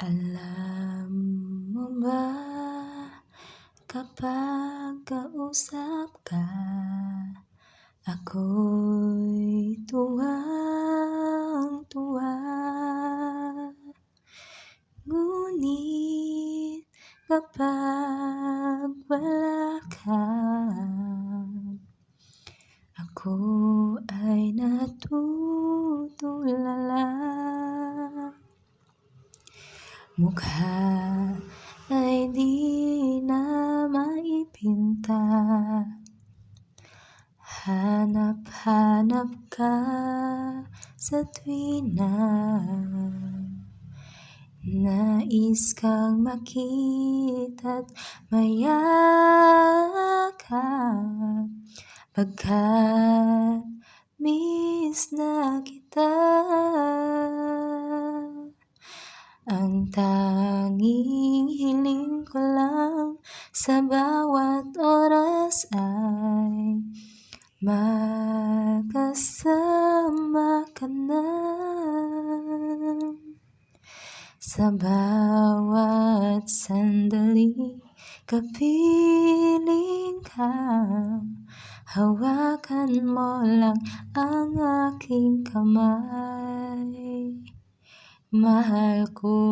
Alam mo ba, kapag kausap ka, ako'y tuwang-tuwa. Ngunit kapag wala ka, ako ay natutulala. Mukha ay di na maipinta, hanap-hanap ka sa tuwina. Nais kang makita't mayakap, pagkat miss na kita. Ang tanging hiling ko lang sa bawat oras ay makasama ka na. Sa bawat sandali, kapiling ka, hawakan mo lang ang aking kamay. Mahal ko.